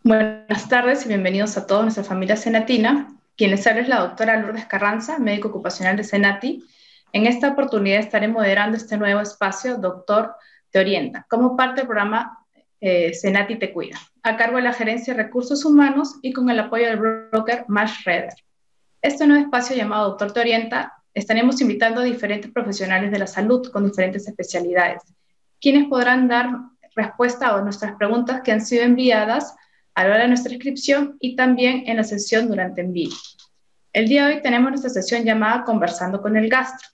Buenas tardes y bienvenidos a toda nuestra familia Senatina. Quien les habla es la doctora Lourdes Carranza, médico ocupacional de Senati. En esta oportunidad estaré moderando este nuevo espacio, Doctor Te Orienta, como parte del programa Senati Te Cuida, a cargo de la Gerencia de Recursos Humanos y con el apoyo del broker Mash Redder. Este nuevo espacio llamado Doctor Te Orienta, estaremos invitando a diferentes profesionales de la salud con diferentes especialidades, quienes podrán dar respuesta a nuestras preguntas que han sido enviadas a la hora de nuestra inscripción y también en la sesión durante en vivo. El día de hoy tenemos nuestra sesión llamada Conversando con el Gastro,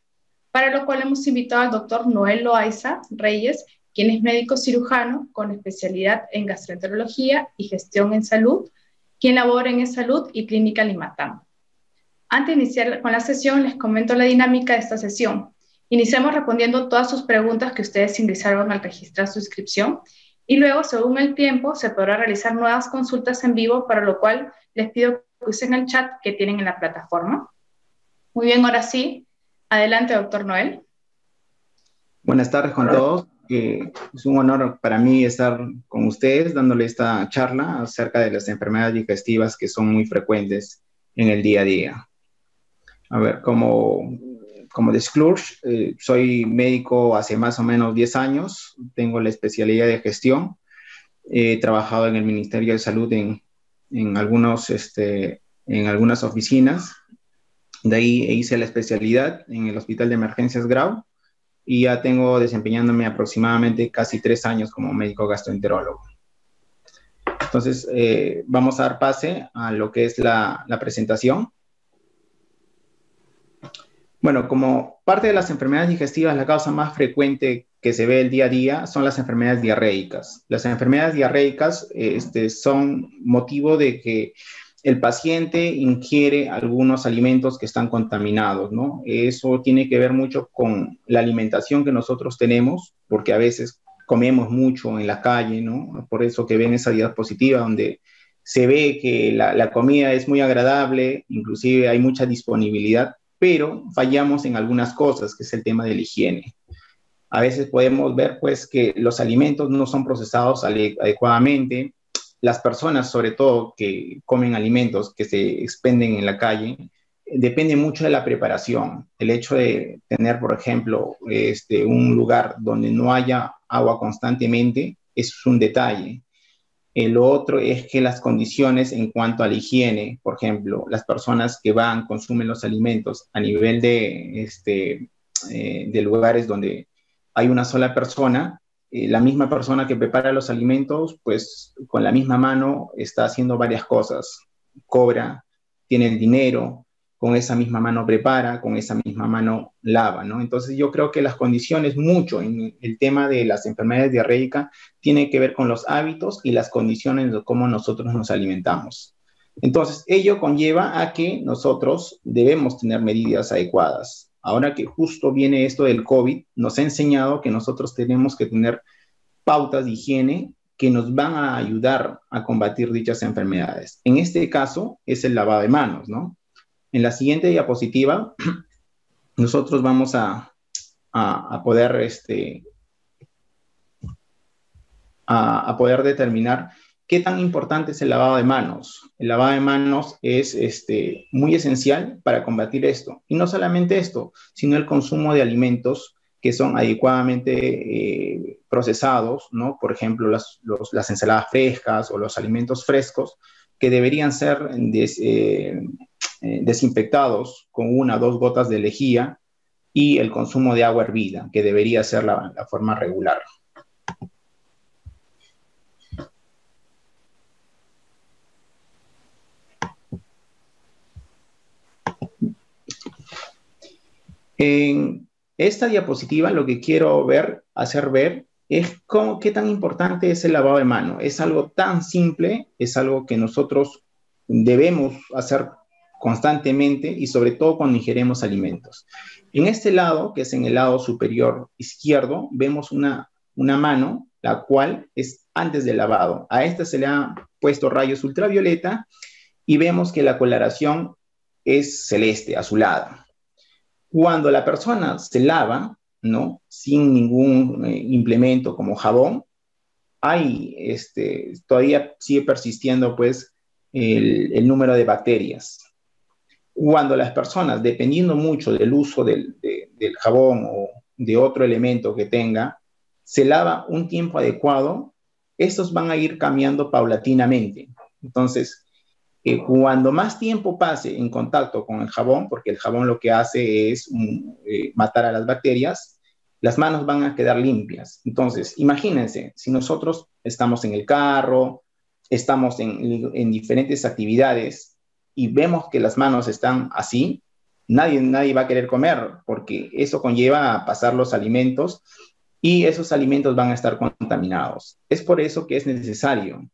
para lo cual hemos invitado al doctor Noel Loaiza Reyes, quien es médico cirujano con especialidad en gastroenterología y gestión en salud, quien labora en salud y clínica Limatam. Antes de iniciar con la sesión, les comento la dinámica de esta sesión. Iniciamos respondiendo todas sus preguntas que ustedes ingresaron al registrar su inscripción y luego, según el tiempo, se podrá realizar nuevas consultas en vivo, para lo cual les pido que usen el chat que tienen en la plataforma. Muy bien, ahora sí. Adelante, doctor Noel. Buenas tardes con todos. Es un honor para mí estar con ustedes dándoles esta charla acerca de las enfermedades digestivas que son muy frecuentes en el día a día. A ver, como disclosure, soy médico hace más o menos 10 años, tengo la especialidad de gestión, he trabajado en el Ministerio de Salud en algunas oficinas, de ahí hice la especialidad en el Hospital de Emergencias Grau y ya tengo desempeñándome aproximadamente casi 3 años como médico gastroenterólogo. Entonces, vamos a dar pase a lo que es la presentación. Bueno, como parte de las enfermedades digestivas, la causa más frecuente que se ve el día a día son las enfermedades diarreicas. Las enfermedades diarreicas son motivo de que el paciente ingiere algunos alimentos que están contaminados, ¿no? Eso tiene que ver mucho con la alimentación que nosotros tenemos, porque a veces comemos mucho en la calle, ¿no? Por eso que ven esa diapositiva donde se ve que la comida es muy agradable, inclusive hay mucha disponibilidad, pero fallamos en algunas cosas, que es el tema de la higiene. A veces podemos ver, pues, que los alimentos no son procesados adecuadamente. Las personas, sobre todo, que comen alimentos que se expenden en la calle, depende mucho de la preparación. El hecho de tener, por ejemplo, un lugar donde no haya agua constantemente es un detalle. Lo otro es que las condiciones en cuanto a la higiene, por ejemplo, las personas que van, consumen los alimentos a nivel de lugares donde hay una sola persona, la misma persona que prepara los alimentos, pues con la misma mano está haciendo varias cosas. Cobra, tiene el dinero, con esa misma mano prepara, con esa misma mano lava, ¿no? Entonces yo creo que las condiciones mucho en el tema de las enfermedades diarreicas tiene que ver con los hábitos y las condiciones de cómo nosotros nos alimentamos. Entonces, ello conlleva a que nosotros debemos tener medidas adecuadas. Ahora que justo viene esto del COVID, nos ha enseñado que nosotros tenemos que tener pautas de higiene que nos van a ayudar a combatir dichas enfermedades. En este caso, es el lavado de manos, ¿no? En la siguiente diapositiva, nosotros vamos a poder a poder determinar qué tan importante es el lavado de manos. El lavado de manos es muy esencial para combatir esto. Y no solamente esto, sino el consumo de alimentos que son adecuadamente procesados, ¿no? Por ejemplo, las ensaladas frescas o los alimentos frescos que deberían ser desinfectados con 1 o 2 gotas de lejía y el consumo de agua hervida, que debería ser la forma regular. En esta diapositiva lo que quiero hacer ver es qué tan importante es el lavado de mano. Es algo tan simple, es algo que nosotros debemos hacer constantemente y sobre todo cuando ingerimos alimentos. En este lado, que es en el lado superior izquierdo, vemos una mano, la cual es antes del lavado. A esta se le ha puesto rayos ultravioleta y vemos que la coloración es celeste, azulada. Cuando la persona se lava, ¿no? Sin ningún implemento como jabón, todavía sigue persistiendo pues el número de bacterias. Cuando las personas, dependiendo mucho del uso del jabón o de otro elemento que tenga, se lava un tiempo adecuado, estos van a ir cambiando paulatinamente. Entonces, cuando más tiempo pase en contacto con el jabón, porque el jabón lo que hace es matar a las bacterias, las manos van a quedar limpias. Entonces, imagínense, si nosotros estamos en el carro, estamos en diferentes actividades y vemos que las manos están así, nadie va a querer comer, porque eso conlleva a pasar los alimentos y esos alimentos van a estar contaminados. Es por eso que es necesario.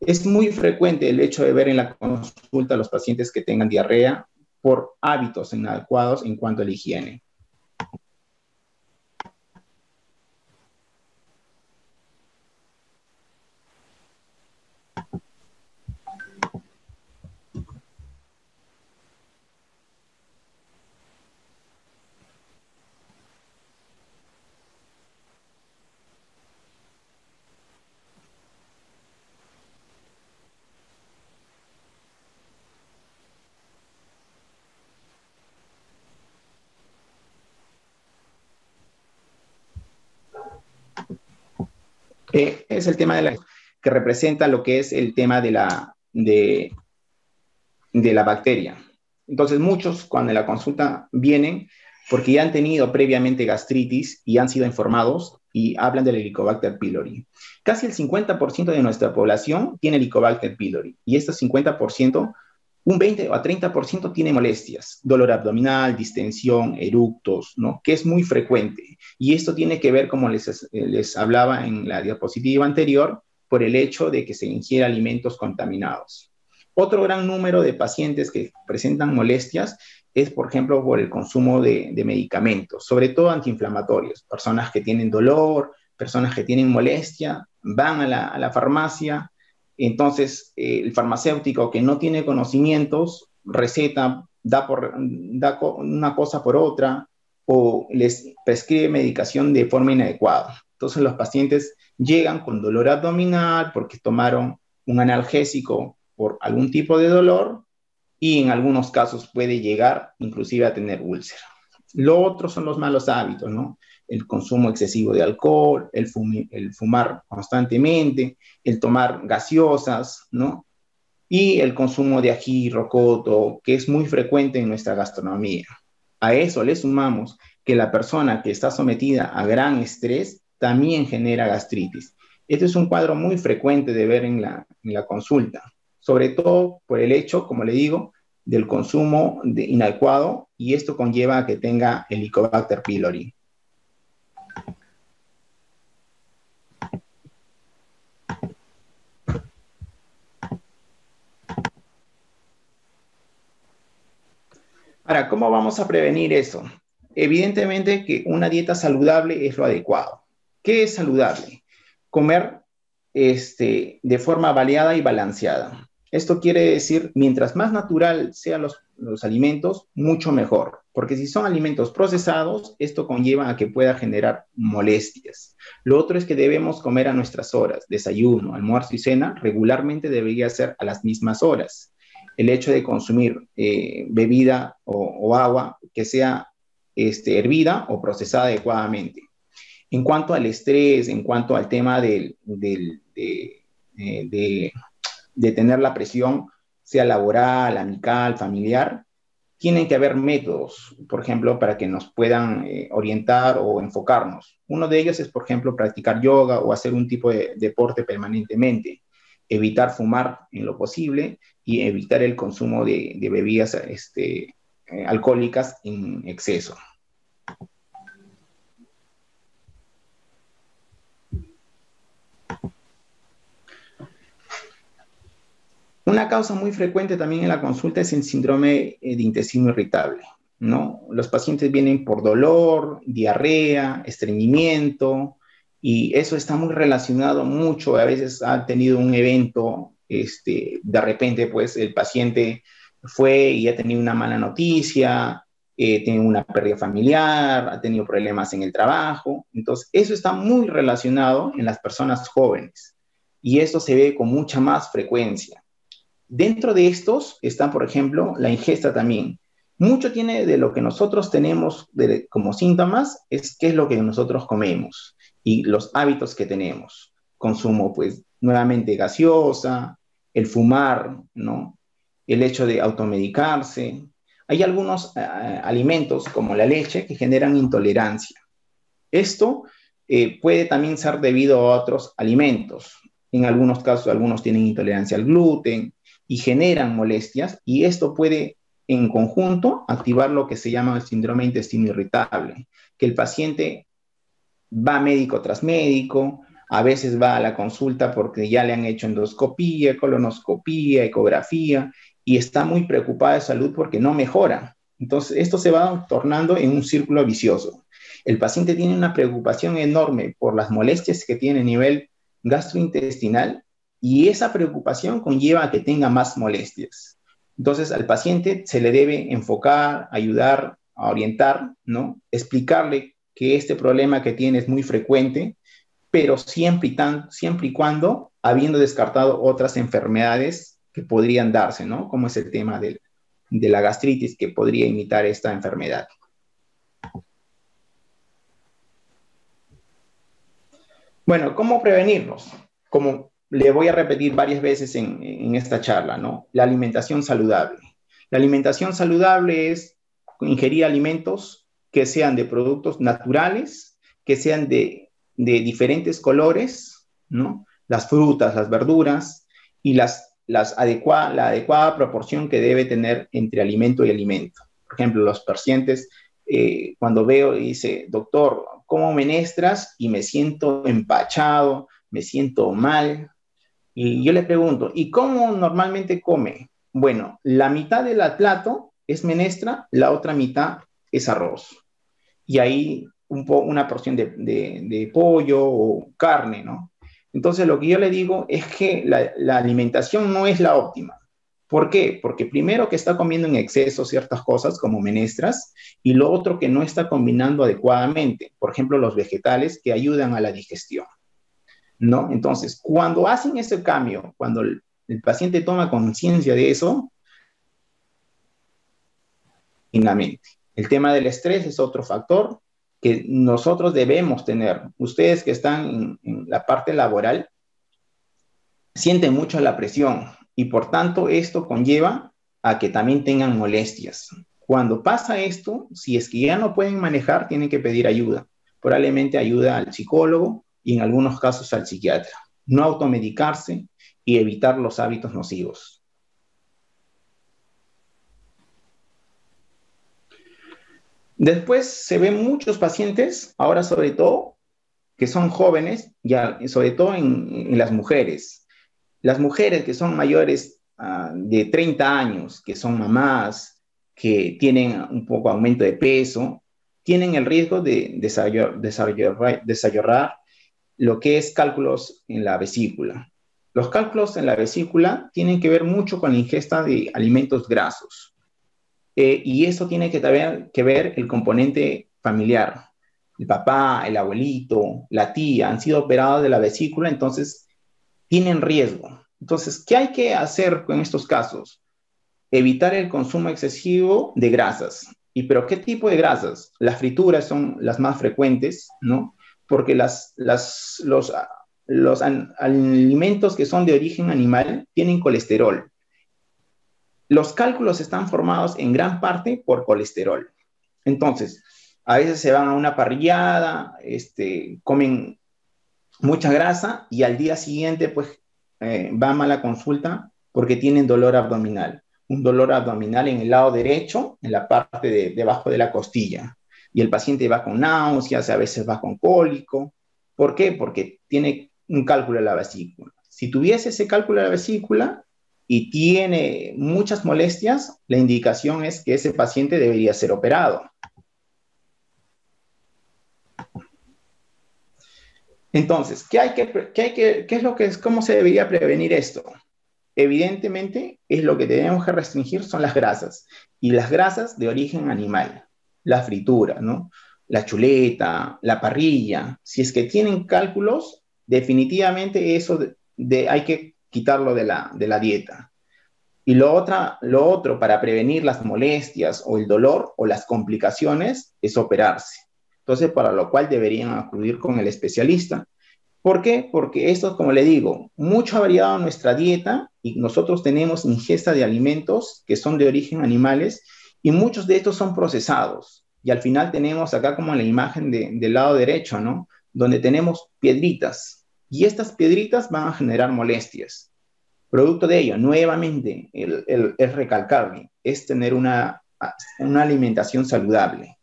Es muy frecuente el hecho de ver en la consulta a los pacientes que tengan diarrea por hábitos inadecuados en cuanto a la higiene. Es el tema que representa lo que es el tema de la bacteria. Entonces, muchos cuando en la consulta vienen porque ya han tenido previamente gastritis y han sido informados y hablan del Helicobacter pylori. Casi el 50% de nuestra población tiene Helicobacter pylori y este 50%, un 20 a 30% tiene molestias, dolor abdominal, distensión, eructos, ¿no? Que es muy frecuente. Y esto tiene que ver, como les hablaba en la diapositiva anterior, por el hecho de que se ingiere alimentos contaminados. Otro gran número de pacientes que presentan molestias es, por ejemplo, por el consumo de medicamentos, sobre todo antiinflamatorios. Personas que tienen dolor, personas que tienen molestia, van a la farmacia. Entonces, el farmacéutico que no tiene conocimientos receta, da una cosa por otra o les prescribe medicación de forma inadecuada. Entonces, los pacientes llegan con dolor abdominal porque tomaron un analgésico por algún tipo de dolor y en algunos casos puede llegar inclusive a tener úlcera. Lo otro son los malos hábitos, ¿no? El consumo excesivo de alcohol, el fumar constantemente, el tomar gaseosas, ¿no? Y el consumo de ají, rocoto, que es muy frecuente en nuestra gastronomía. A eso le sumamos que la persona que está sometida a gran estrés también genera gastritis. Este es un cuadro muy frecuente de ver en la consulta, sobre todo por el hecho, como le digo, del consumo inadecuado, y esto conlleva a que tenga Helicobacter pylori. Ahora, ¿cómo vamos a prevenir eso? Evidentemente que una dieta saludable es lo adecuado. ¿Qué es saludable? Comer de forma variada y balanceada. Esto quiere decir, mientras más natural sean los alimentos, mucho mejor. Porque si son alimentos procesados, esto conlleva a que pueda generar molestias. Lo otro es que debemos comer a nuestras horas. Desayuno, almuerzo y cena regularmente debería ser a las mismas horas. El hecho de consumir bebida o agua que sea hervida o procesada adecuadamente. En cuanto al estrés, en cuanto al tema de tener la presión, sea laboral, amical, familiar, tienen que haber métodos, por ejemplo, para que nos puedan orientar o enfocarnos. Uno de ellos es, por ejemplo, practicar yoga o hacer un tipo de deporte permanentemente, evitar fumar en lo posible y evitar el consumo de bebidas alcohólicas en exceso. Una causa muy frecuente también en la consulta es el síndrome de intestino irritable, ¿no? Los pacientes vienen por dolor, diarrea, estreñimiento, y eso está muy relacionado mucho. A veces ha tenido un evento, de repente, pues el paciente fue y ha tenido una mala noticia, tiene una pérdida familiar, ha tenido problemas en el trabajo. Entonces, eso está muy relacionado en las personas jóvenes y esto se ve con mucha más frecuencia. Dentro de estos están, por ejemplo, la ingesta también. Mucho tiene de lo que nosotros tenemos como síntomas, es qué es lo que nosotros comemos y los hábitos que tenemos. Consumo, pues, nuevamente gaseosa, el fumar, ¿no? El hecho de automedicarse. Hay algunos alimentos, como la leche, que generan intolerancia. Esto puede también ser debido a otros alimentos. En algunos casos, algunos tienen intolerancia al gluten y generan molestias, y esto puede en conjunto activar lo que se llama el síndrome de intestino irritable, que el paciente va médico tras médico, a veces va a la consulta porque ya le han hecho endoscopía, colonoscopía, ecografía, y está muy preocupada de salud porque no mejora. Entonces, esto se va tornando en un círculo vicioso. El paciente tiene una preocupación enorme por las molestias que tiene a nivel gastrointestinal y esa preocupación conlleva a que tenga más molestias. Entonces, al paciente se le debe enfocar, ayudar, a orientar, ¿no? Explicarle que este problema que tiene es muy frecuente, pero siempre y cuando habiendo descartado otras enfermedades que podrían darse, ¿no? Como es el tema de la gastritis que podría imitar esta enfermedad. Bueno, ¿cómo prevenirlos? Como le voy a repetir varias veces en esta charla, ¿no? La alimentación saludable. La alimentación saludable es ingerir alimentos que sean de productos naturales, que sean de diferentes colores, ¿no? Las frutas, las verduras y la adecuada proporción que debe tener entre alimento y alimento. Por ejemplo, los pacientes, cuando veo y dice, doctor, como menestras y me siento empachado, me siento mal. Y yo le pregunto, ¿y cómo normalmente come? Bueno, la mitad del plato es menestra, la otra mitad es arroz. Y ahí una porción de pollo o carne, ¿no? Entonces lo que yo le digo es que la alimentación no es la óptima. ¿Por qué? Porque primero que está comiendo en exceso ciertas cosas como menestras y lo otro que no está combinando adecuadamente. Por ejemplo, los vegetales que ayudan a la digestión, ¿no? Entonces, cuando hacen ese cambio, cuando el paciente toma conciencia de eso, finalmente. El tema del estrés es otro factor que nosotros debemos tener. Ustedes que están en la parte laboral sienten mucho la presión y por tanto esto conlleva a que también tengan molestias. Cuando pasa esto, si es que ya no pueden manejar, tienen que pedir ayuda. Probablemente ayuda al psicólogo y en algunos casos al psiquiatra. No automedicarse y evitar los hábitos nocivos. Después se ven muchos pacientes, ahora sobre todo, que son jóvenes, ya, sobre todo en las mujeres. Las mujeres que son mayores de 30 años, que son mamás, que tienen un poco aumento de peso, tienen el riesgo de desarrollar lo que es cálculos en la vesícula. Los cálculos en la vesícula tienen que ver mucho con la ingesta de alimentos grasos. Y eso tiene que ver el componente familiar. El papá, el abuelito, la tía han sido operados de la vesícula, entonces tienen riesgo. Entonces, ¿qué hay que hacer con estos casos? Evitar el consumo excesivo de grasas. ¿Pero qué tipo de grasas? Las frituras son las más frecuentes, ¿no? Porque los alimentos que son de origen animal tienen colesterol. Los cálculos están formados en gran parte por colesterol. Entonces, a veces se van a una parrillada, comen mucha grasa y al día siguiente, pues, van a la consulta porque tienen dolor abdominal. Un dolor abdominal en el lado derecho, en la parte debajo de la costilla. Y el paciente va con náuseas, a veces va con cólico. ¿Por qué? Porque tiene un cálculo de la vesícula. Si tuviese ese cálculo de la vesícula y tiene muchas molestias, la indicación es que ese paciente debería ser operado. Entonces, ¿cómo se debería prevenir esto? evidentemente es lo que tenemos que restringir son las grasas, y las grasas de origen animal, la fritura, ¿no? La chuleta, la parrilla. Si es que tienen cálculos, definitivamente eso hay que quitarlo de la dieta. Y lo otro, para prevenir las molestias o el dolor o las complicaciones, es operarse. Entonces, para lo cual deberían acudir con el especialista. ¿Por qué? Porque esto, como le digo, mucho ha variado nuestra dieta y nosotros tenemos ingesta de alimentos que son de origen animales y muchos de estos son procesados. Y al final tenemos acá como la imagen del lado derecho, ¿no? Donde tenemos piedritas. Y estas piedritas van a generar molestias. Producto de ello, nuevamente, es recalcarle, es tener una alimentación saludable,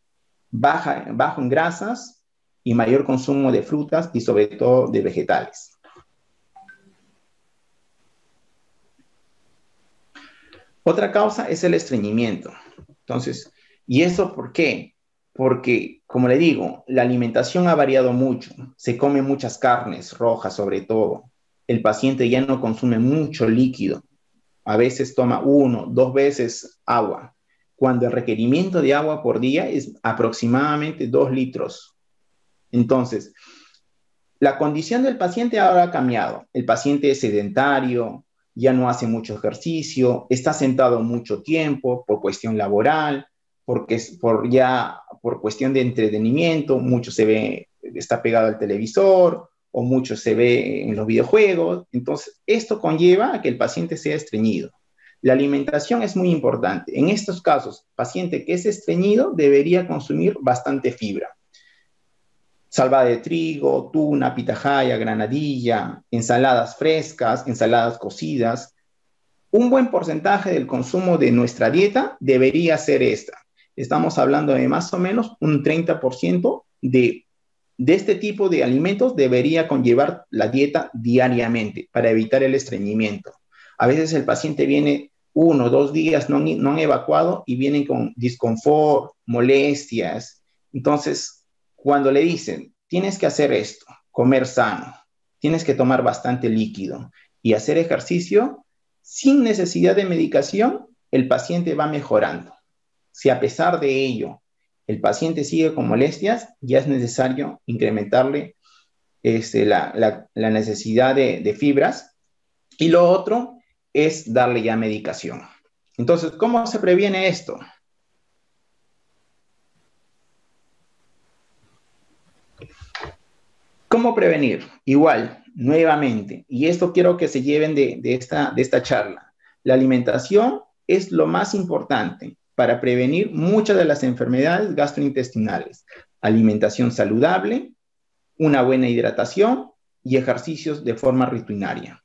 bajo en grasas y mayor consumo de frutas y sobre todo de vegetales. Otra causa es el estreñimiento. Entonces, ¿y eso por qué? Porque, como le digo, la alimentación ha variado mucho. Se come muchas carnes rojas sobre todo. El paciente ya no consume mucho líquido. A veces toma 1, 2 veces agua, cuando el requerimiento de agua por día es aproximadamente 2 litros. Entonces, la condición del paciente ahora ha cambiado. El paciente es sedentario, ya no hace mucho ejercicio, está sentado mucho tiempo por cuestión laboral, porque por cuestión de entretenimiento, mucho se ve, está pegado al televisor o mucho se ve en los videojuegos. Entonces, esto conlleva a que el paciente sea estreñido. La alimentación es muy importante. En estos casos, paciente que es estreñido debería consumir bastante fibra. Salvada de trigo, tuna, pitahaya, granadilla, ensaladas frescas, ensaladas cocidas. Un buen porcentaje del consumo de nuestra dieta debería ser esta. Estamos hablando de más o menos un 30% de este tipo de alimentos debería conllevar la dieta diariamente para evitar el estreñimiento. A veces el paciente viene 1 o 2 días, no han evacuado y vienen con disconfort, molestias. Entonces, cuando le dicen, tienes que hacer esto, comer sano, tienes que tomar bastante líquido y hacer ejercicio, sin necesidad de medicación, el paciente va mejorando. Si a pesar de ello el paciente sigue con molestias, ya es necesario incrementarle la necesidad de fibras. Y lo otro es darle ya medicación. Entonces, ¿cómo se previene esto? ¿Cómo prevenir? Igual, nuevamente, y esto quiero que se lleven de esta charla. La alimentación es lo más importante para prevenir muchas de las enfermedades gastrointestinales. Alimentación saludable, una buena hidratación y ejercicios de forma rutinaria.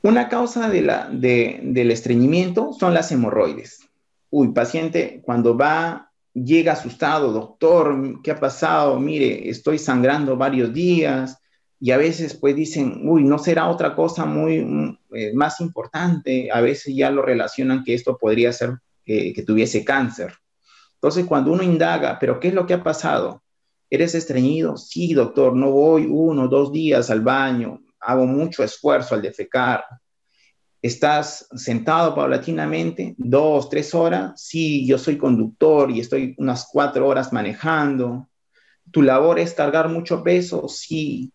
Una causa del estreñimiento son las hemorroides. Uy, paciente, cuando llega asustado, doctor, ¿qué ha pasado? Mire, estoy sangrando varios días, y a veces pues dicen, uy, ¿no será otra cosa más importante? A veces ya lo relacionan que esto podría ser que tuviese cáncer. Entonces, cuando uno indaga, ¿pero qué es lo que ha pasado? ¿Eres estreñido? Sí, doctor, no voy 1 o 2 días al baño, hago mucho esfuerzo al defecar. ¿Estás sentado paulatinamente 2, 3 horas? Sí, yo soy conductor y estoy unas 4 horas manejando. ¿Tu labor es cargar mucho peso? Sí.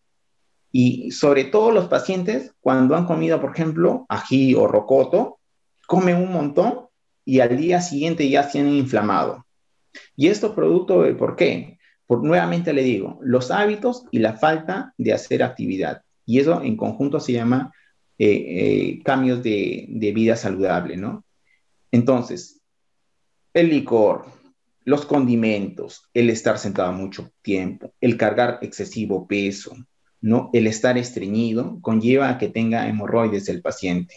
Y sobre todo los pacientes, cuando han comido, por ejemplo, ají o rocoto, comen un montón y al día siguiente ya se han inflamado. Y esto producto de, ¿por qué? Nuevamente le digo, los hábitos y la falta de hacer actividad. Y eso en conjunto se llama cambios de vida saludable, ¿no? Entonces, el licor, los condimentos, el estar sentado mucho tiempo, el cargar excesivo peso, ¿no? El estar estreñido conlleva a que tenga hemorroides el paciente.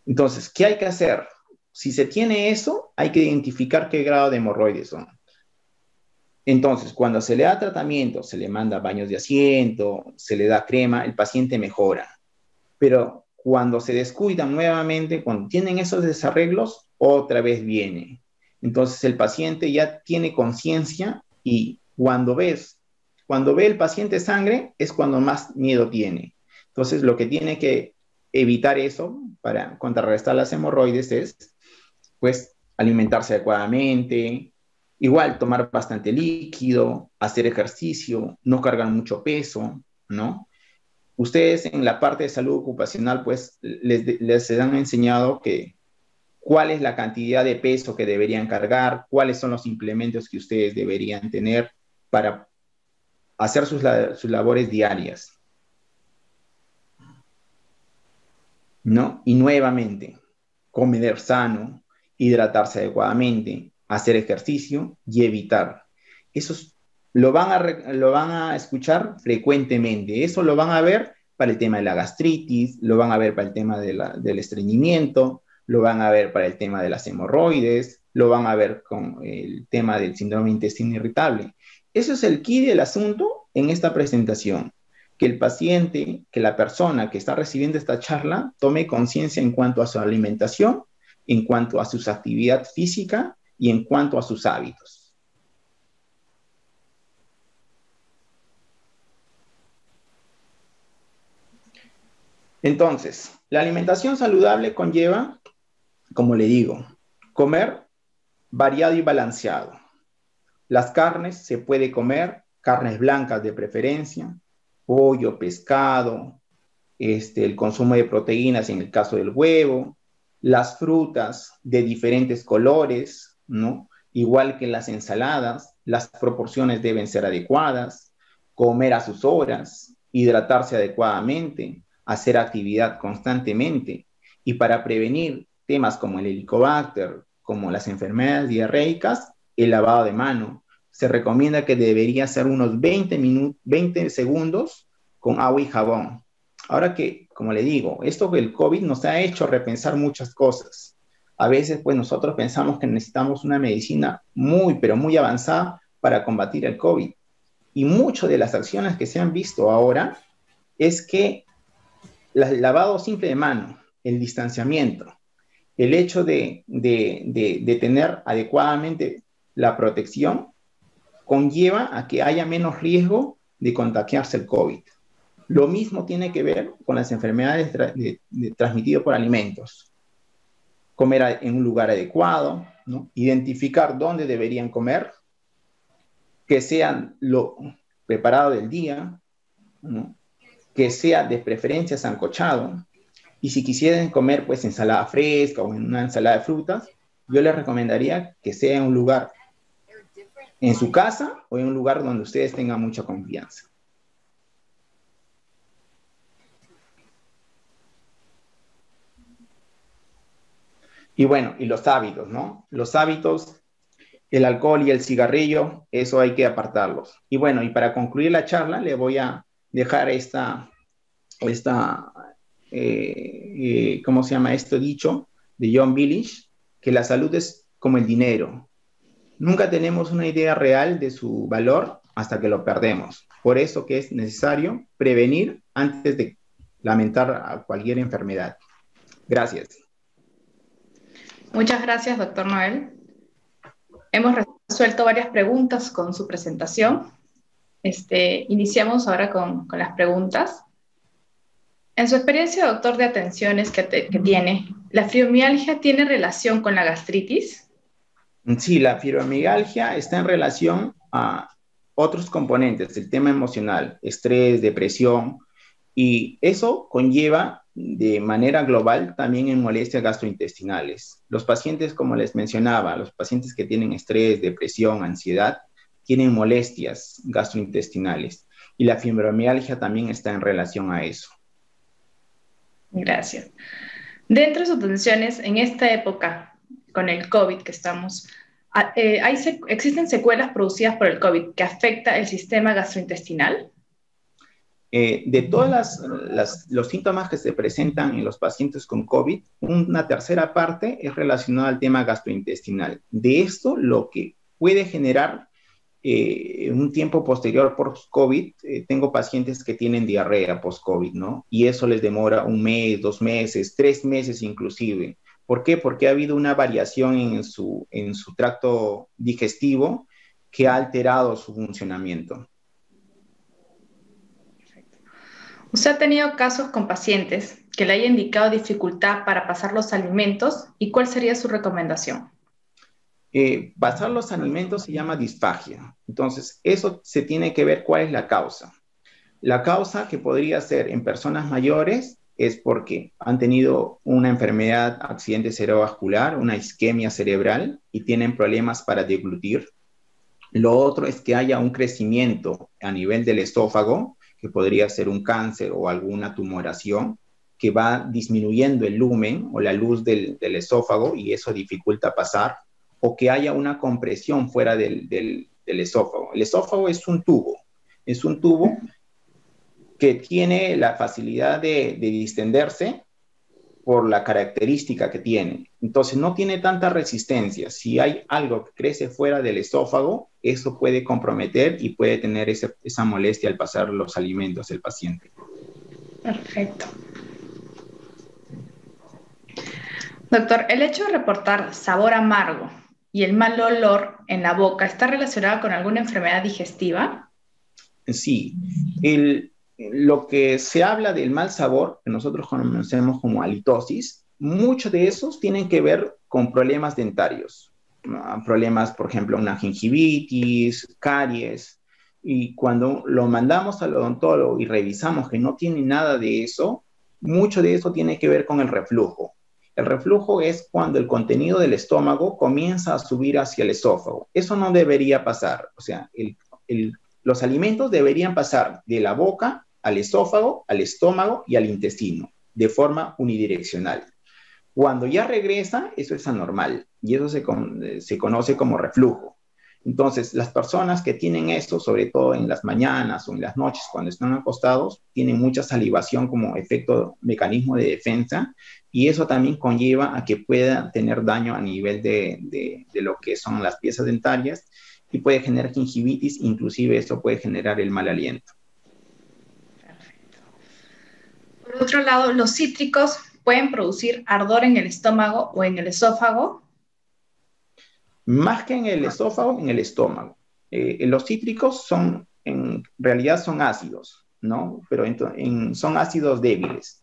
Entonces, ¿qué hay que hacer? Si se tiene eso, hay que identificar qué grado de hemorroides son. Entonces, cuando se le da tratamiento, se le manda baños de asiento, se le da crema, el paciente mejora. Pero cuando se descuidan nuevamente, cuando tienen esos desarreglos, otra vez viene. Entonces, el paciente ya tiene conciencia y cuando ves Cuando ve el paciente sangre es cuando más miedo tiene. Entonces, lo que tiene que evitar eso para contrarrestar las hemorroides es, pues, alimentarse adecuadamente, igual tomar bastante líquido, hacer ejercicio, no cargar mucho peso, ¿no? Ustedes en la parte de salud ocupacional, pues, les han enseñado que cuál es la cantidad de peso que deberían cargar, cuáles son los implementos que ustedes deberían tener para hacer sus labores diarias, ¿no? Y nuevamente, comer sano, hidratarse adecuadamente, hacer ejercicio y evitar. Eso lo van a escuchar frecuentemente. Eso lo van a ver para el tema de la gastritis, lo van a ver para el tema del estreñimiento, lo van a ver para el tema de las hemorroides, lo van a ver con el tema del síndrome de intestino irritable. Eso es el key del asunto en esta presentación, que el paciente, que la persona que está recibiendo esta charla tome conciencia en cuanto a su alimentación, en cuanto a su actividad física y en cuanto a sus hábitos. Entonces, la alimentación saludable conlleva, como le digo, comer variado y balanceado. Las carnes se puede comer, carnes blancas de preferencia, pollo, pescado, el consumo de proteínas en el caso del huevo, las frutas de diferentes colores, ¿no? Igual que las ensaladas, las proporciones deben ser adecuadas, comer a sus horas, hidratarse adecuadamente, hacer actividad constantemente. Y para prevenir temas como el helicobacter, como las enfermedades diarreicas, el lavado de mano. Se recomienda que debería ser unos 20 segundos con agua y jabón. Ahora que, como le digo, esto del COVID nos ha hecho repensar muchas cosas. A veces, pues nosotros pensamos que necesitamos una medicina muy, pero muy avanzada para combatir el COVID. Y muchas de las acciones que se han visto ahora es que el lavado simple de mano, el distanciamiento, el hecho de tener adecuadamente la protección conlleva a que haya menos riesgo de contagiarse el COVID. Lo mismo tiene que ver con las enfermedades transmitidas por alimentos. Comer en un lugar adecuado, ¿no? Identificar dónde deberían comer, que sean lo preparado del día, ¿no? Que sea de preferencia sancochado. Y si quisieran comer pues ensalada fresca o en una ensalada de frutas, yo les recomendaría que sea en un lugar en su casa o en un lugar donde ustedes tengan mucha confianza. Y bueno, y los hábitos, ¿no? Los hábitos, el alcohol y el cigarrillo, eso hay que apartarlos. Y bueno, y para concluir la charla, le voy a dejar ¿cómo se llama esto dicho? De John Billich, que la salud es como el dinero. Nunca tenemos una idea real de su valor hasta que lo perdemos. Por eso que es necesario prevenir antes de lamentar cualquier enfermedad. Gracias. Muchas gracias, doctor Noel. Hemos resuelto varias preguntas con su presentación. Iniciamos ahora con las preguntas. En su experiencia, doctor, de atenciones que tiene, ¿la fibromialgia tiene relación con la gastritis? Sí, la fibromialgia está en relación a otros componentes, el tema emocional, estrés, depresión, y eso conlleva de manera global también en molestias gastrointestinales. Los pacientes, como les mencionaba, los pacientes que tienen estrés, depresión, ansiedad, tienen molestias gastrointestinales, y la fibromialgia también está en relación a eso. Gracias. Dentro de sus atenciones, en esta época, con el COVID que estamos, ¿existen secuelas producidas por el COVID que afecta el sistema gastrointestinal? De todos los síntomas que se presentan en los pacientes con COVID, una tercera parte es relacionada al tema gastrointestinal. De esto, lo que puede generar un tiempo posterior por COVID, tengo pacientes que tienen diarrea post-COVID, ¿no? Y eso les demora 1 mes, 2 meses, 3 meses inclusive. ¿Por qué? Porque ha habido una variación en su tracto digestivo que ha alterado su funcionamiento. ¿Usted ha tenido casos con pacientes que le haya indicado dificultad para pasar los alimentos y cuál sería su recomendación? Pasar los alimentos se llama disfagia. Entonces, eso se tiene que ver cuál es la causa. La causa que podría ser en personas mayores es porque han tenido una enfermedad, accidente cerebrovascular, una isquemia cerebral y tienen problemas para deglutir. Lo otro es que haya un crecimiento a nivel del esófago, que podría ser un cáncer o alguna tumoración, que va disminuyendo el lumen o la luz del esófago y eso dificulta pasar, o que haya una compresión fuera del esófago. El esófago es un tubo que tiene la facilidad de distenderse por la característica que tiene. Entonces no tiene tanta resistencia. Si hay algo que crece fuera del esófago, eso puede comprometer y puede tener esa molestia al pasar los alimentos del paciente. Perfecto. Doctor, ¿el hecho de reportar sabor amargo y el mal olor en la boca está relacionado con alguna enfermedad digestiva? Sí, lo que se habla del mal sabor, que nosotros conocemos como halitosis, muchos de esos tienen que ver con problemas dentarios, ¿no? Problemas, por ejemplo, una gingivitis, caries, y cuando lo mandamos al odontólogo y revisamos que no tiene nada de eso, mucho de eso tiene que ver con el reflujo. El reflujo es cuando el contenido del estómago comienza a subir hacia el esófago. Eso no debería pasar. O sea, los alimentos deberían pasar de la boca al esófago, al estómago y al intestino, de forma unidireccional. Cuando ya regresa, eso es anormal y eso se conoce como reflujo. Entonces, las personas que tienen esto, sobre todo en las mañanas o en las noches cuando están acostados, tienen mucha salivación como efecto mecanismo de defensa y eso también conlleva a que pueda tener daño a nivel de lo que son las piezas dentarias y puede generar gingivitis, inclusive esto puede generar el mal aliento. Por otro lado, los cítricos pueden producir ardor en el estómago o en el esófago. Más que en el esófago, en el estómago. Los cítricos en realidad son ácidos, ¿no? Pero son ácidos débiles.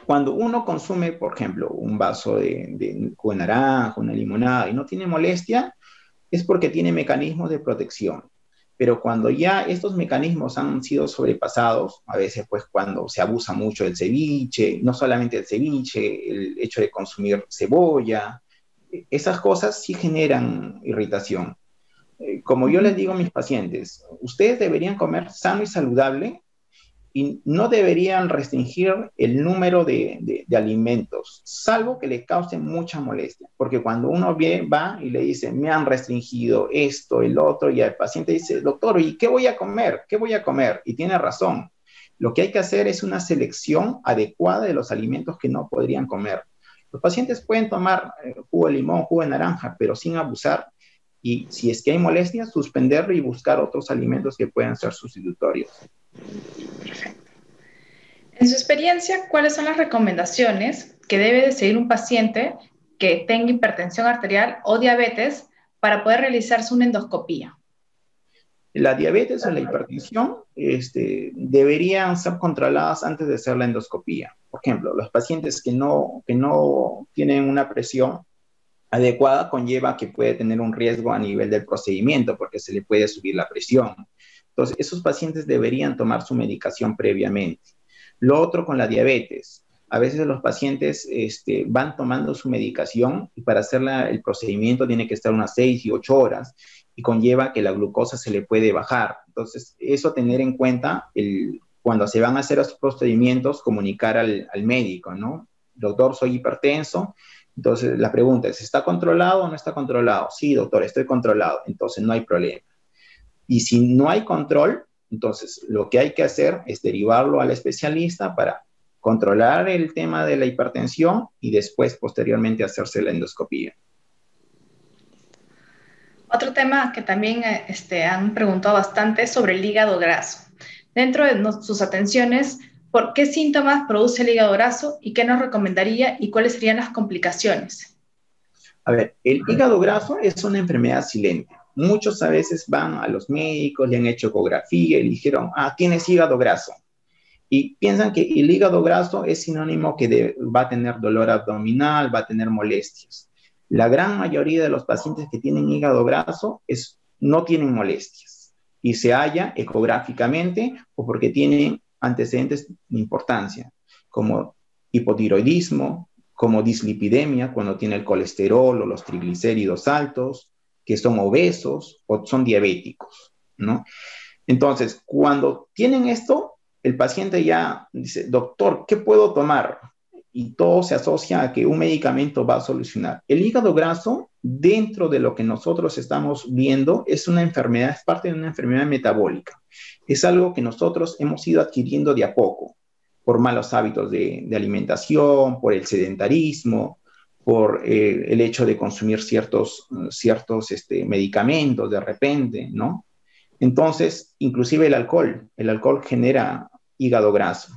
Cuando uno consume, por ejemplo, un vaso de jugo de naranja, una limonada y no tiene molestia, es porque tiene mecanismos de protección. Pero cuando ya estos mecanismos han sido sobrepasados, a veces pues cuando se abusa mucho del ceviche, no solamente el ceviche, el hecho de consumir cebolla, esas cosas sí generan irritación. Como yo les digo a mis pacientes, ustedes deberían comer sano y saludable y no deberían restringir el número de alimentos, salvo que les causen mucha molestia, porque cuando uno va y le dice, me han restringido esto, el otro, y el paciente dice, doctor, ¿y qué voy a comer? ¿Qué voy a comer? Y tiene razón. Lo que hay que hacer es una selección adecuada de los alimentos que no podrían comer. Los pacientes pueden tomar jugo de limón, jugo de naranja, pero sin abusar, y si es que hay molestia, suspenderlo y buscar otros alimentos que puedan ser sustitutorios. Perfecto. En su experiencia, ¿cuáles son las recomendaciones que debe de seguir un paciente que tenga hipertensión arterial o diabetes para poder realizarse una endoscopía? La diabetes o la hipertensión deberían ser controladas antes de hacer la endoscopía. Por ejemplo, los pacientes que no tienen una presión adecuada conlleva que puede tener un riesgo a nivel del procedimiento porque se le puede subir la presión. Entonces, esos pacientes deberían tomar su medicación previamente. Lo otro con la diabetes. A veces los pacientes van tomando su medicación y para hacer el procedimiento tiene que estar unas 6 y 8 horas y conlleva que la glucosa se le puede bajar. Entonces, eso tener en cuenta cuando se van a hacer los procedimientos, comunicar al médico, ¿no? Doctor, soy hipertenso. Entonces, la pregunta es, ¿está controlado o no está controlado? Sí, doctor, estoy controlado. Entonces, no hay problema. Y si no hay control, entonces lo que hay que hacer es derivarlo al especialista para controlar el tema de la hipertensión y después, posteriormente, hacerse la endoscopía. Otro tema que también han preguntado bastante es sobre el hígado graso. Dentro de sus atenciones, ¿por qué síntomas produce el hígado graso y qué nos recomendaría y cuáles serían las complicaciones? A ver, el hígado graso es una enfermedad silente. Muchos a veces van a los médicos, le han hecho ecografía y le dijeron, tienes hígado graso. Y piensan que el hígado graso es sinónimo que va a tener dolor abdominal, va a tener molestias. La gran mayoría de los pacientes que tienen hígado graso no tienen molestias y se halla ecográficamente o porque tienen antecedentes de importancia, como hipotiroidismo, como dislipidemia, cuando tiene el colesterol o los triglicéridos altos, que son obesos o son diabéticos, ¿no? Entonces, cuando tienen esto, el paciente ya dice, doctor, ¿qué puedo tomar? Y todo se asocia a que un medicamento va a solucionar. El hígado graso, dentro de lo que nosotros estamos viendo, es una enfermedad, es parte de una enfermedad metabólica. Es algo que nosotros hemos ido adquiriendo de a poco, por malos hábitos de alimentación, por el sedentarismo, por el hecho de consumir ciertos medicamentos de repente, ¿no? Entonces, inclusive el alcohol genera hígado graso.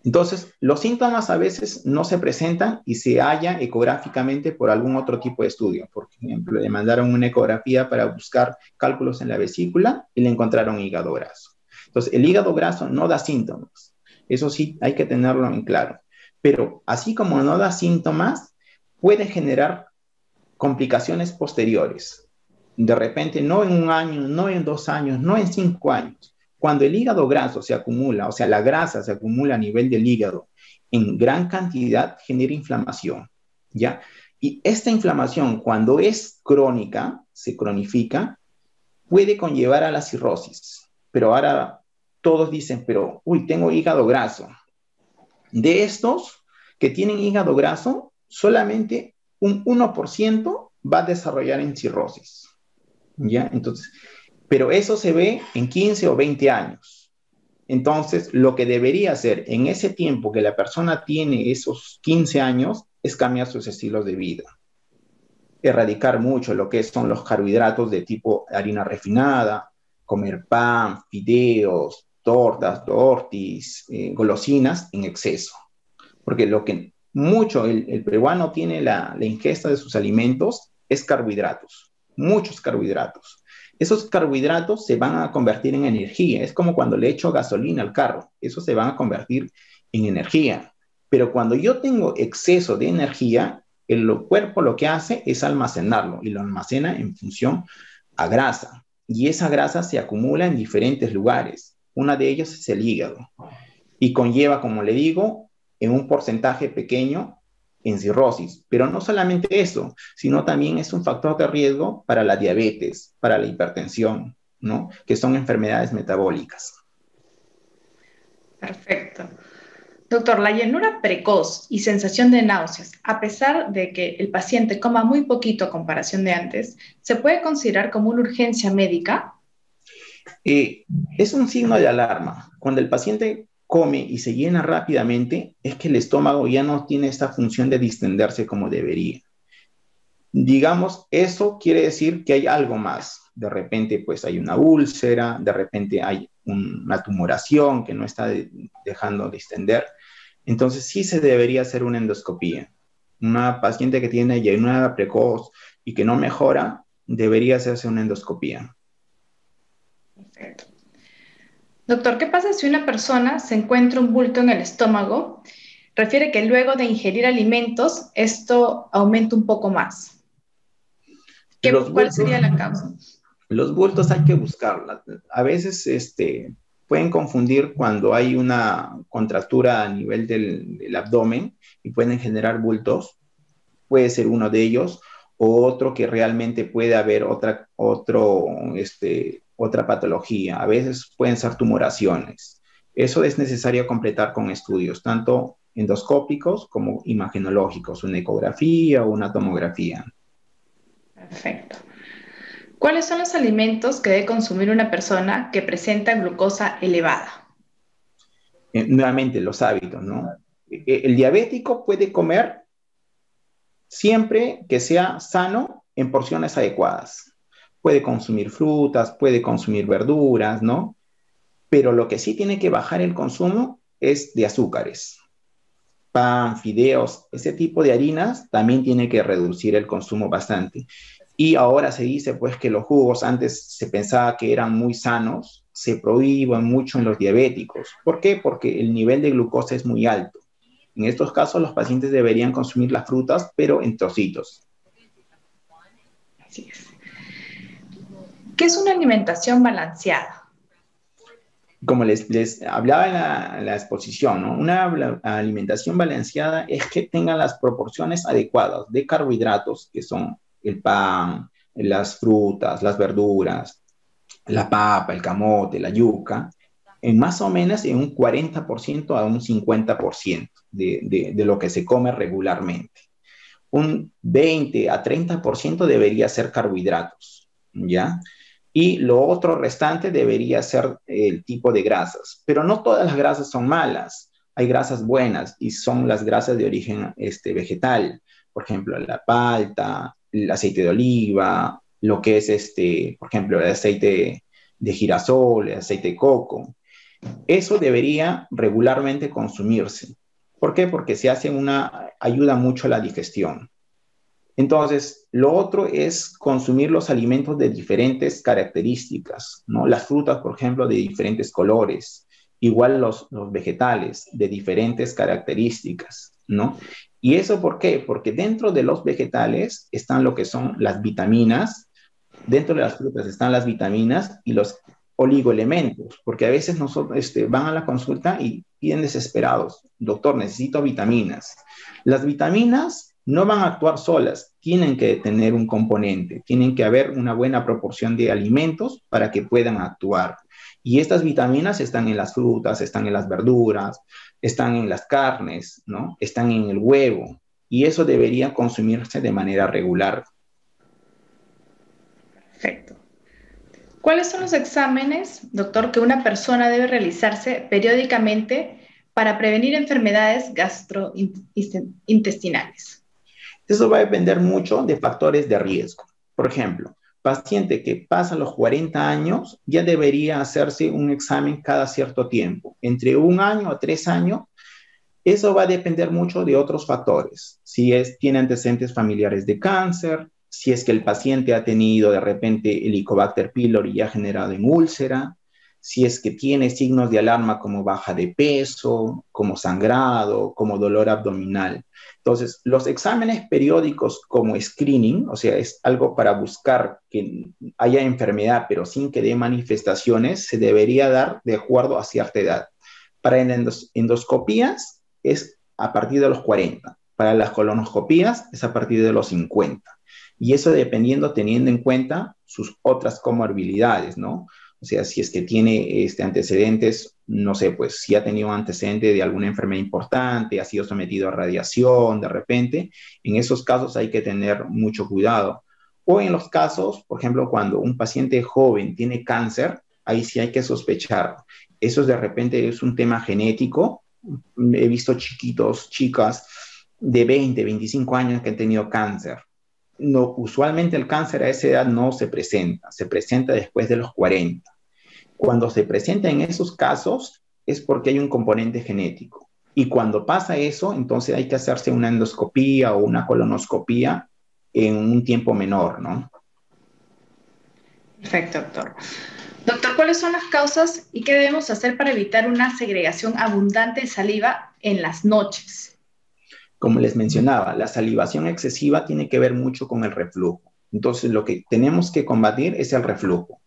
Entonces, los síntomas a veces no se presentan y se halla ecográficamente por algún otro tipo de estudio. Por ejemplo, le mandaron una ecografía para buscar cálculos en la vesícula y le encontraron hígado graso. Entonces, el hígado graso no da síntomas. Eso sí, hay que tenerlo en claro. Pero así como no da síntomas, puede generar complicaciones posteriores. De repente, no en un año, no en 2 años, no en 5 años. Cuando el hígado graso se acumula, o sea, la grasa se acumula a nivel del hígado en gran cantidad, genera inflamación, ¿ya? Y esta inflamación, cuando es crónica, se cronifica, puede conllevar a la cirrosis. Pero ahora todos dicen, pero, uy, tengo hígado graso. De estos que tienen hígado graso, solamente un 1% va a desarrollar en cirrosis, ¿ya? Entonces, pero eso se ve en 15 o 20 años. Entonces, lo que debería hacer en ese tiempo que la persona tiene esos 15 años es cambiar sus estilos de vida. Erradicar mucho lo que son los carbohidratos de tipo harina refinada, comer pan, fideos, tortas, tortis, golosinas en exceso. Porque lo que mucho el peruano tiene la ingesta de sus alimentos es carbohidratos, muchos carbohidratos. Esos carbohidratos se van a convertir en energía. Es como cuando le echo gasolina al carro. Eso se van a convertir en energía. Pero cuando yo tengo exceso de energía, el cuerpo lo que hace es almacenarlo y lo almacena en función a grasa. Y esa grasa se acumula en diferentes lugares. Una de ellos es el hígado. Y conlleva, como le digo, en un porcentaje pequeño en cirrosis. Pero no solamente eso, sino también es un factor de riesgo para la diabetes, para la hipertensión, ¿no? Que son enfermedades metabólicas. Perfecto. Doctor, la llenura precoz y sensación de náuseas, a pesar de que el paciente coma muy poquito a comparación de antes, ¿se puede considerar como una urgencia médica? Es un signo de alarma. Cuando el paciente come y se llena rápidamente, es que el estómago ya no tiene esta función de distenderse como debería. Digamos, eso quiere decir que hay algo más. De repente, pues hay una úlcera, de repente hay una tumoración que no está dejando distender. Entonces, sí se debería hacer una endoscopía. Una paciente que tiene llenura precoz y que no mejora, debería hacerse una endoscopía. Perfecto. Doctor, ¿qué pasa si una persona se encuentra un bulto en el estómago? Refiere que luego de ingerir alimentos, esto aumenta un poco más. ¿Cuál sería la causa? Los bultos hay que buscarlas. A veces pueden confundir cuando hay una contractura a nivel del abdomen y pueden generar bultos. Puede ser uno de ellos, o otro que realmente puede haber otra patología. A veces pueden ser tumoraciones. Eso es necesario completar con estudios, tanto endoscópicos como imagenológicos, una ecografía o una tomografía. Perfecto. ¿Cuáles son los alimentos que debe consumir una persona que presenta glucosa elevada? Nuevamente, los hábitos, ¿no? El diabético puede comer siempre que sea sano en porciones adecuadas. Puede consumir frutas, puede consumir verduras, ¿no? Pero lo que sí tiene que bajar el consumo es de azúcares. Pan, fideos, ese tipo de harinas también tiene que reducir el consumo bastante. Y ahora se dice pues que los jugos antes se pensaba que eran muy sanos se prohíbe mucho en los diabéticos. ¿Por qué? Porque el nivel de glucosa es muy alto. En estos casos, los pacientes deberían consumir las frutas, pero en trocitos. Así es. ¿Qué es una alimentación balanceada? Como les hablaba en la exposición, ¿no? Una alimentación balanceada es que tenga las proporciones adecuadas de carbohidratos, que son el pan, las frutas, las verduras, la papa, el camote, la yuca, en más o menos en un 40% a un 50% de lo que se come regularmente. Un 20 a 30% debería ser carbohidratos, ¿ya? Y lo otro restante debería ser el tipo de grasas. Pero no todas las grasas son malas. Hay grasas buenas y son las grasas de origen vegetal. Por ejemplo, la palta, el aceite de oliva, lo que es, por ejemplo, el aceite de girasol, el aceite de coco. Eso debería regularmente consumirse. ¿Por qué? Porque ayuda mucho a la digestión. Entonces, lo otro es consumir los alimentos de diferentes características, ¿no? Las frutas, por ejemplo, de diferentes colores, igual los vegetales de diferentes características, ¿no? ¿Y eso por qué? Porque dentro de los vegetales están lo que son las vitaminas, dentro de las frutas están las vitaminas y los oligoelementos, porque a veces nosotros van a la consulta y piden desesperados, doctor, necesito vitaminas. Las vitaminas no van a actuar solas, tienen que tener un componente, tienen que haber una buena proporción de alimentos para que puedan actuar. Y estas vitaminas están en las frutas, están en las verduras, están en las carnes, ¿no? Están en el huevo, y eso debería consumirse de manera regular. Perfecto. ¿Cuáles son los exámenes, doctor, que una persona debe realizarse periódicamente para prevenir enfermedades gastrointestinales? Eso va a depender mucho de factores de riesgo. Por ejemplo, paciente que pasa los 40 años ya debería hacerse un examen cada cierto tiempo, entre 1 año a 3 años. Eso va a depender mucho de otros factores. Si tiene antecedentes familiares de cáncer, si es que el paciente ha tenido de repente Helicobacter pylori y ha generado en úlcera, si es que tiene signos de alarma como baja de peso, como sangrado, como dolor abdominal. Entonces, los exámenes periódicos como screening, o sea, es algo para buscar que haya enfermedad, pero sin que dé manifestaciones, se debería dar de acuerdo a cierta edad. Para endoscopías es a partir de los 40. Para las colonoscopías es a partir de los 50. Y eso dependiendo, teniendo en cuenta sus otras comorbilidades, ¿no? O sea, si es que tiene antecedentes, no sé, pues si ha tenido un antecedente de alguna enfermedad importante, ha sido sometido a radiación de repente, en esos casos hay que tener mucho cuidado. O en los casos, por ejemplo, cuando un paciente joven tiene cáncer, ahí sí hay que sospechar. Eso de repente es un tema genético. He visto chiquitos, chicas de 20, 25 años que han tenido cáncer. No, usualmente el cáncer a esa edad no se presenta después de los 40. Cuando se presenta en esos casos es porque hay un componente genético. Y cuando pasa eso, entonces hay que hacerse una endoscopía o una colonoscopía en un tiempo menor, ¿no? Perfecto, doctor. Doctor, ¿cuáles son las causas y qué debemos hacer para evitar una segregación abundante de saliva en las noches? Como les mencionaba, la salivación excesiva tiene que ver mucho con el reflujo. Entonces, lo que tenemos que combatir es el reflujo.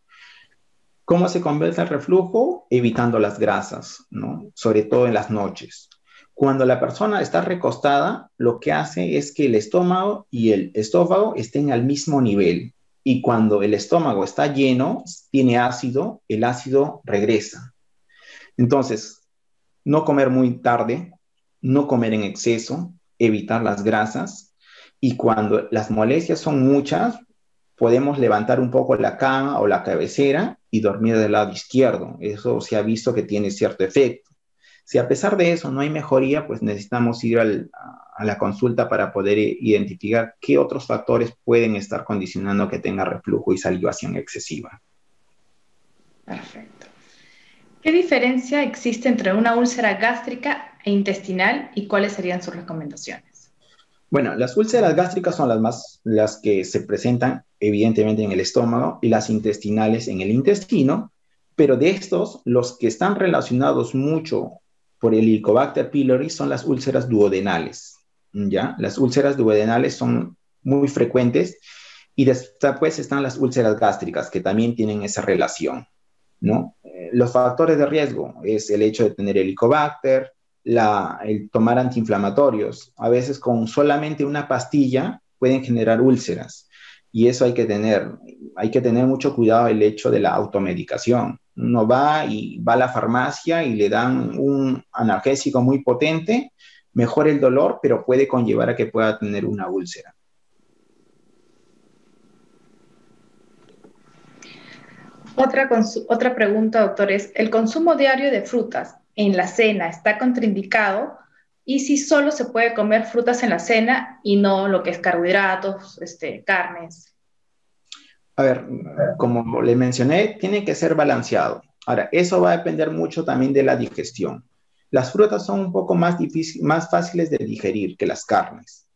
¿Cómo se combate el reflujo? Evitando las grasas, ¿no? Sobre todo en las noches. Cuando la persona está recostada, lo que hace es que el estómago y el esófago estén al mismo nivel. Y cuando el estómago está lleno, tiene ácido, el ácido regresa. Entonces, no comer muy tarde, no comer en exceso, evitar las grasas. Y cuando las molestias son muchas, podemos levantar un poco la cama o la cabecera y dormir del lado izquierdo. Eso se ha visto que tiene cierto efecto. Si a pesar de eso no hay mejoría, pues necesitamos ir a la consulta para poder identificar qué otros factores pueden estar condicionando que tenga reflujo y salivación excesiva. Perfecto. ¿Qué diferencia existe entre una úlcera gástrica e intestinal y cuáles serían sus recomendaciones? Bueno, las úlceras gástricas son las que se presentan evidentemente en el estómago y las intestinales en el intestino, Pero de estos, los que están relacionados mucho por el Helicobacter pylori son las úlceras duodenales, ¿ya? Las úlceras duodenales son muy frecuentes y después están las úlceras gástricas, que también tienen esa relación, ¿no? Los factores de riesgo es el hecho de tener Helicobacter, el tomar antiinflamatorios. A veces con solamente una pastilla pueden generar úlceras y eso hay que tener mucho cuidado el hecho de la automedicación. Uno va a la farmacia y le dan un analgésico muy potente, mejora el dolor, pero puede conllevar a que pueda tener una úlcera. Otra pregunta, doctor, es, ¿el consumo diario de frutas en la cena está contraindicado? Y si solo se puede comer frutas en la cena y no lo que es carbohidratos, carnes. A ver, como le mencioné, tiene que ser balanceado. Ahora, eso va a depender mucho también de la digestión. Las frutas son un poco más fáciles de digerir que las carnes.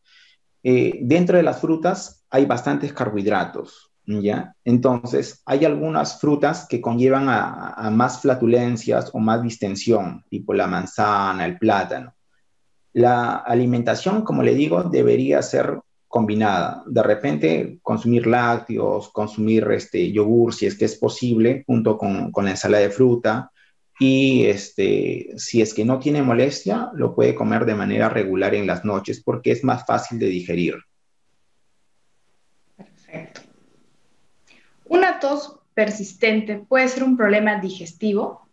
Dentro de las frutas hay bastantes carbohidratos, ¿ya? Entonces, hay algunas frutas que conllevan a más flatulencias o más distensión, tipo la manzana, el plátano. La alimentación, como le digo, debería ser combinada. De repente, consumir lácteos, consumir yogur, si es que es posible, junto con la ensalada de fruta. Y si es que no tiene molestia, lo puede comer de manera regular en las noches porque es más fácil de digerir. Perfecto. ¿Una tos persistente puede ser un problema digestivo?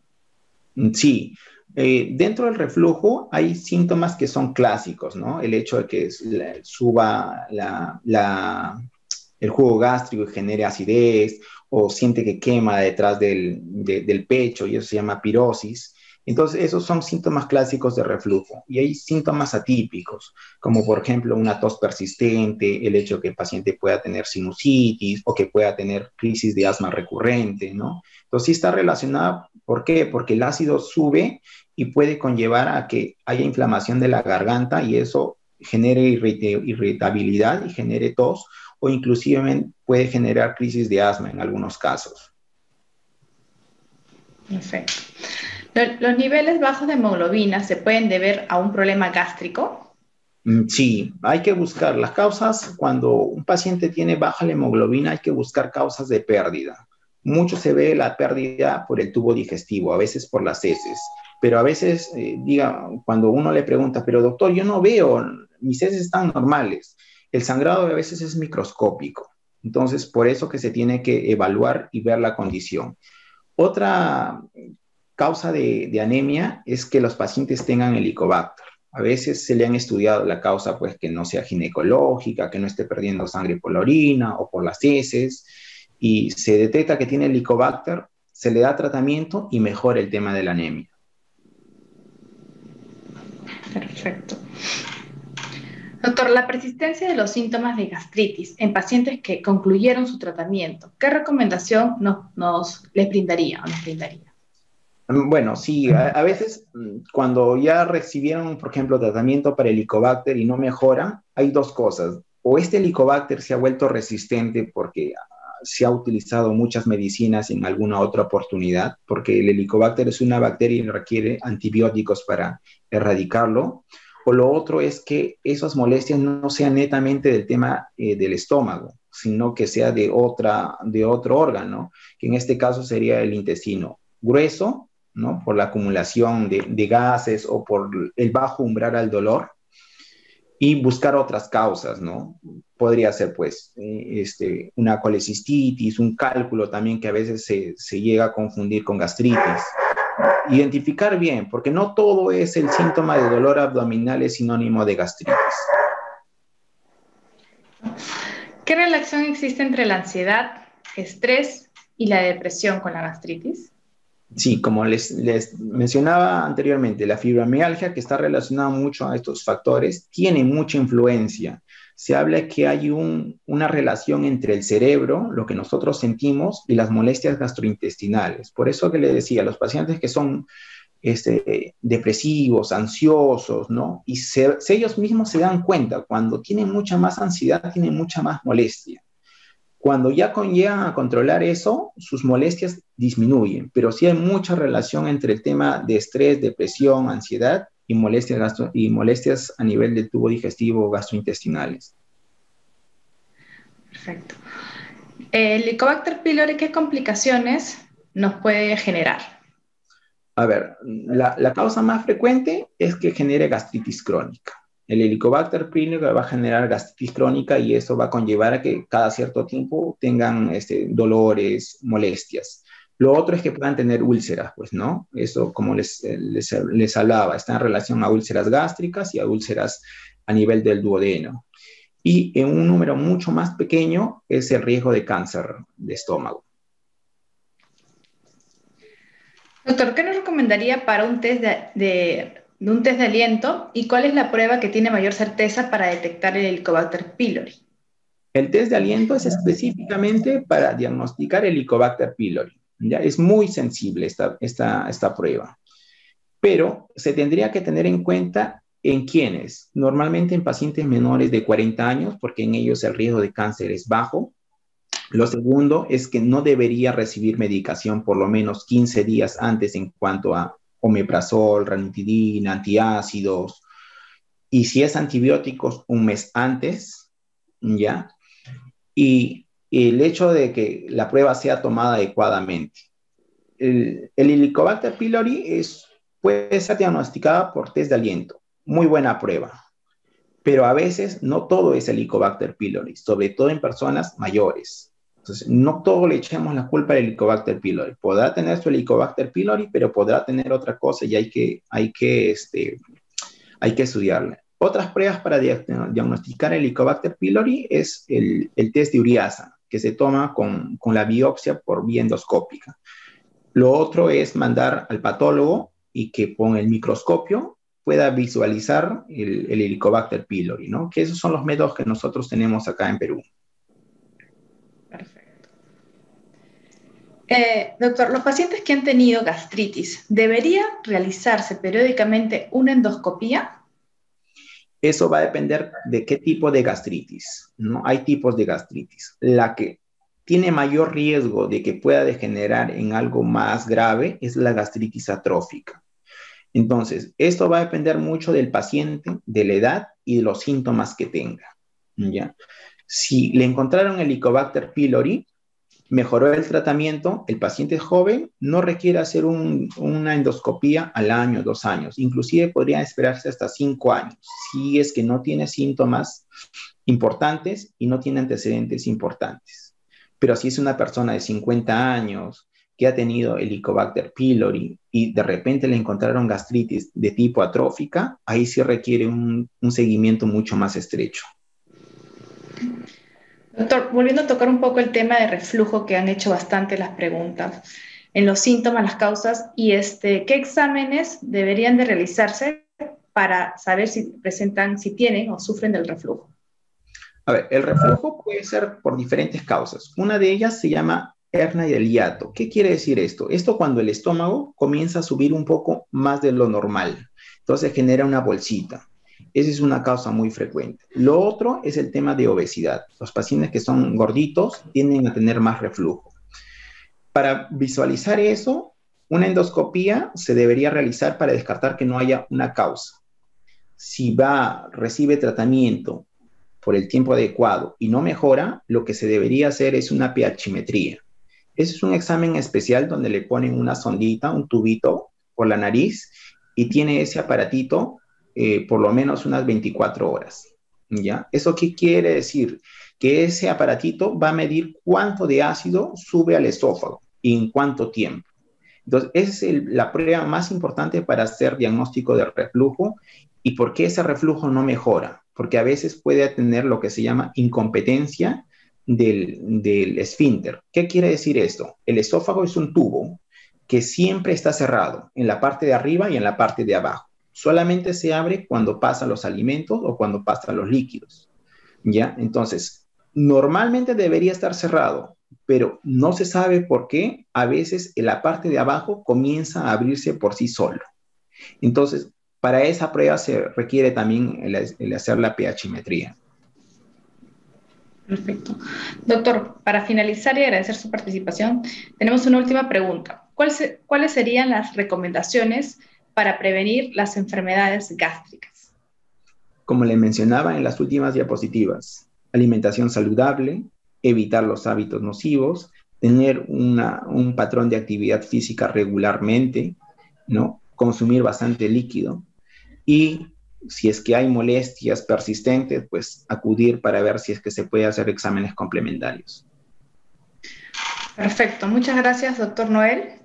Sí, dentro del reflujo hay síntomas que son clásicos, ¿no? El hecho de que suba el jugo gástrico y genere acidez, o siente que quema detrás del pecho, y eso se llama pirosis. Entonces, esos son síntomas clásicos de reflujo. Y hay síntomas atípicos, como por ejemplo una tos persistente, el hecho de que el paciente pueda tener sinusitis o que pueda tener crisis de asma recurrente, ¿no? Entonces, sí está relacionada. ¿Por qué? Porque el ácido sube y puede conllevar a que haya inflamación de la garganta y eso genere irritabilidad y genere tos, o inclusive puede generar crisis de asma en algunos casos. Perfecto. ¿Los niveles bajos de hemoglobina se pueden deber a un problema gástrico? Sí, hay que buscar las causas. Cuando un paciente tiene baja la hemoglobina, hay que buscar causas de pérdida. Mucho se ve la pérdida por el tubo digestivo, a veces por las heces, pero a veces, cuando uno le pregunta, pero doctor, yo no veo, mis heces están normales. El sangrado a veces es microscópico, entonces por eso que se tiene que evaluar y ver la condición. Otra causa de anemia es que los pacientes tengan helicobacter. A veces se le han estudiado la causa, pues, que no sea ginecológica, que no esté perdiendo sangre por la orina o por las heces, y se detecta que tiene helicobacter, se le da tratamiento y mejora el tema de la anemia. Perfecto. Doctor, la persistencia de los síntomas de gastritis en pacientes que concluyeron su tratamiento, ¿qué recomendación les brindaría o nos brindaría? Bueno, sí, a veces cuando ya recibieron, por ejemplo, tratamiento para Helicobacter y no mejora, hay dos cosas. O este Helicobacter se ha vuelto resistente porque se ha utilizado muchas medicinas en alguna otra oportunidad, porque el Helicobacter es una bacteria y requiere antibióticos para erradicarlo. O lo otro es que esas molestias no sean netamente del tema del estómago, sino que sea de otro órgano, que en este caso sería el intestino grueso, ¿no? Por la acumulación de gases o por el bajo umbral al dolor, y buscar otras causas, ¿no? Podría ser, pues, una colecistitis, un cálculo también que a veces se llega a confundir con gastritis. Identificar bien, porque no todo es el síntoma de dolor abdominal es sinónimo de gastritis. ¿Qué relación existe entre la ansiedad, estrés y la depresión con la gastritis? Sí, como les mencionaba anteriormente, la fibromialgia, que está relacionada mucho a estos factores, tiene mucha influencia. Se habla que hay una relación entre el cerebro, lo que nosotros sentimos, y las molestias gastrointestinales. Por eso que le decía, los pacientes que son depresivos, ansiosos, ¿no? Y ellos mismos se dan cuenta, cuando tienen mucha más ansiedad, tienen mucha más molestia. Cuando ya llegan a controlar eso, sus molestias disminuyen, pero sí hay mucha relación entre el tema de estrés, depresión, ansiedad y molestias a nivel del tubo digestivo o gastrointestinales. Perfecto. ¿El Helicobacter pylori qué complicaciones nos puede generar? A ver, la causa más frecuente es que genere gastritis crónica. El Helicobacter pylori va a generar gastritis crónica y eso va a conllevar a que cada cierto tiempo tengan dolores, molestias. Lo otro es que puedan tener úlceras, pues, ¿no? Eso, como les hablaba, está en relación a úlceras gástricas y a úlceras a nivel del duodeno. Y en un número mucho más pequeño es el riesgo de cáncer de estómago. Doctor, ¿qué nos recomendaría para un test un test de aliento y cuál es la prueba que tiene mayor certeza para detectar el Helicobacter pylori? El test de aliento es específicamente para diagnosticar el Helicobacter pylori. ¿Ya? Es muy sensible esta prueba, pero se tendría que tener en cuenta en quiénes. Normalmente en pacientes menores de 40 años, porque en ellos el riesgo de cáncer es bajo. Lo segundo es que no debería recibir medicación por lo menos 15 días antes en cuanto a omeprazol, ranitidina, antiácidos, y si es antibióticos, un mes antes, ¿ya? Y el hecho de que la prueba sea tomada adecuadamente. El Helicobacter pylori puede ser diagnosticada por test de aliento, muy buena prueba, pero a veces no todo es Helicobacter pylori, sobre todo en personas mayores. Entonces, no todo le echemos la culpa al Helicobacter pylori. Podrá tener su Helicobacter pylori, pero podrá tener otra cosa y hay que estudiarla. Otras pruebas para diagnosticar el Helicobacter pylori es el test de ureasa, que se toma con la biopsia por vía endoscópica. Lo otro es mandar al patólogo y que con el microscopio pueda visualizar el Helicobacter pylori, ¿no? Que esos son los métodos que nosotros tenemos acá en Perú. Perfecto. Doctor, los pacientes que han tenido gastritis, ¿debería realizarse periódicamente una endoscopía? Eso va a depender de qué tipo de gastritis, ¿no? Hay tipos de gastritis. La que tiene mayor riesgo de que pueda degenerar en algo más grave es la gastritis atrófica. Entonces, esto va a depender mucho del paciente, de la edad y de los síntomas que tenga, ¿ya? Si le encontraron el Helicobacter pylori, mejoró el tratamiento, el paciente es joven, no requiere hacer una endoscopía al año, 2 años, inclusive podría esperarse hasta 5 años, si es que no tiene síntomas importantes y no tiene antecedentes importantes. Pero si es una persona de 50 años que ha tenido Helicobacter pylori y de repente le encontraron gastritis de tipo atrófica, ahí sí requiere un seguimiento mucho más estrecho. Doctor, volviendo a tocar un poco el tema de reflujo, que han hecho bastante las preguntas, en los síntomas, las causas, y ¿qué exámenes deberían de realizarse para saber si tienen o sufren del reflujo? A ver, el reflujo puede ser por diferentes causas. Una de ellas se llama hernia del hiato. ¿Qué quiere decir esto? Esto cuando el estómago comienza a subir un poco más de lo normal. Entonces genera una bolsita. Esa es una causa muy frecuente. Lo otro es el tema de obesidad. Los pacientes que son gorditos tienden a tener más reflujo. Para visualizar eso, una endoscopía se debería realizar para descartar que no haya una causa. Si recibe tratamiento por el tiempo adecuado y no mejora, lo que se debería hacer es una pHmetría. Ese es un examen especial donde le ponen una sondita, un tubito por la nariz y tiene ese aparatito por lo menos unas 24 horas. ¿Ya? ¿Eso qué quiere decir? Que ese aparatito va a medir cuánto de ácido sube al esófago y en cuánto tiempo. Entonces, esa es la prueba más importante para hacer diagnóstico de reflujo. ¿Y por qué ese reflujo no mejora? Porque a veces puede tener lo que se llama incompetencia del esfínter. ¿Qué quiere decir esto? El esófago es un tubo que siempre está cerrado en la parte de arriba y en la parte de abajo. Solamente se abre cuando pasan los alimentos o cuando pasan los líquidos. ¿Ya? Entonces, normalmente debería estar cerrado, pero no se sabe por qué. A veces en la parte de abajo comienza a abrirse por sí solo. Entonces, para esa prueba se requiere también el hacer la pHmetría. Perfecto. Doctor, para finalizar y agradecer su participación, tenemos una última pregunta. ¿Cuáles serían las recomendaciones para prevenir las enfermedades gástricas? Como le mencionaba en las últimas diapositivas, alimentación saludable, evitar los hábitos nocivos, tener un patrón de actividad física regularmente, ¿no? Consumir bastante líquido y si es que hay molestias persistentes, pues acudir para ver si es que se puede hacer exámenes complementarios. Perfecto. Muchas gracias, doctor Noel.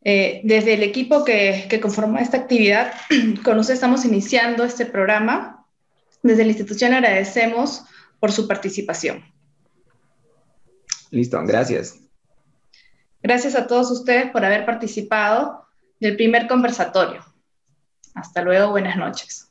Desde el equipo que conforma esta actividad, con usted estamos iniciando este programa. Desde la institución agradecemos por su participación. Listo, gracias. Gracias a todos ustedes por haber participado del primer conversatorio. Hasta luego, buenas noches.